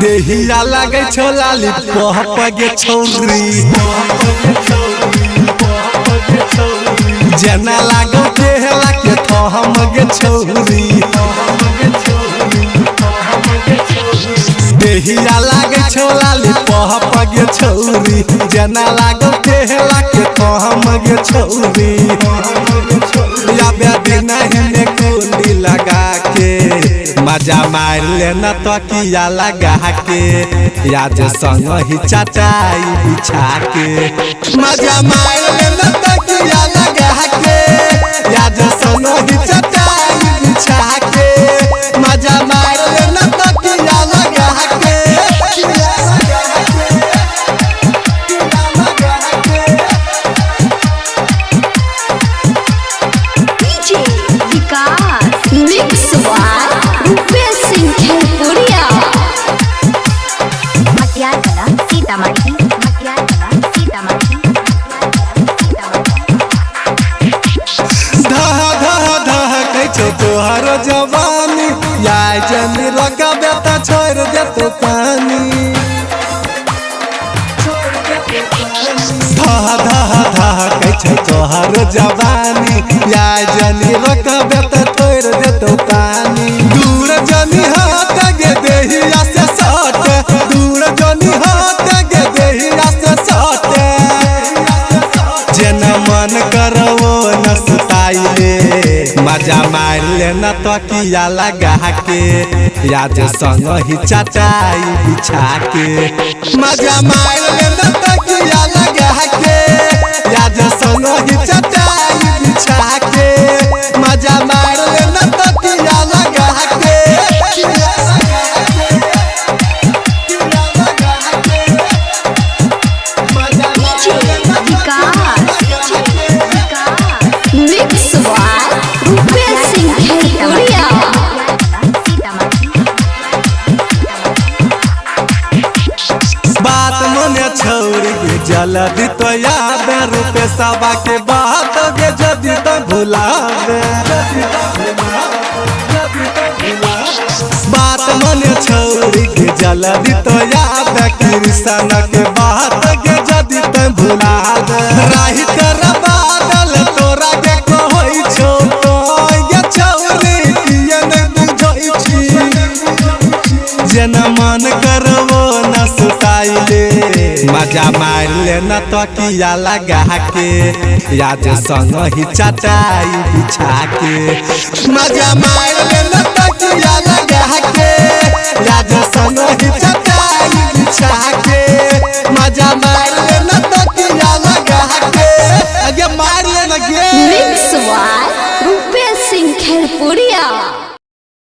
देहिया लागे छोला लिपहप गे छौरी जना लागो केहला के थहम गे छौरी देहिया लागे छोला लिपहप गे छौरी जना लागो केहला के थहम गे छौरी या बेदिन हेने कुंडी लगा के मजा मार लेना तकिया लगा के याद संग ही चटाई बिछा के मजा मार लेना तकिया लगा के याद संग ही चटाई बिछा के मजा मार लेना तकिया लगा के डीजे विकास मिक्स रूपेश सिंह खेलपुरिया मटियार कला सीतामढ़ी मटियार कला सीतामढ़ी धह धह धह कहै तोहर जवानी या जनी लगाबे त छोड़ दे तो पानी धह धह धह कहै तोहर जवानी या जनी लगाबे त छोड़ दे तो पानी दूर जनी हाथ गे देहिया से सट दूर जनी हाथ गे देहिया से सट जेना मन करवो न सुताइले मजा मार लेना तकिया लगा के याद संग ही चटाई बिछा के मजा मार लेना तकिया लगा के याद संग ही चटाई बिछा के मजा मार लेना तकिया लगा के मिक्स रूपेश सिंह खेलपुरिया बात मने छौरी गे जल्दी तो याद रूपे सबा के बात गे जदी तो भुलावे बात मने छौरी गे जल्दी तो याद कृष्ण के बात गे जदी तो भुलावे राही कर बादल तोरा के कहै छौ तो ये छौरी किए नै बुझै छी जना मन करवो न सुताइले मजा मार लेना तकिया लगा के याद संग ही चटाई बिछा के मजा मार लेना तकिया लगा के याद संग ही चटाई बिछा के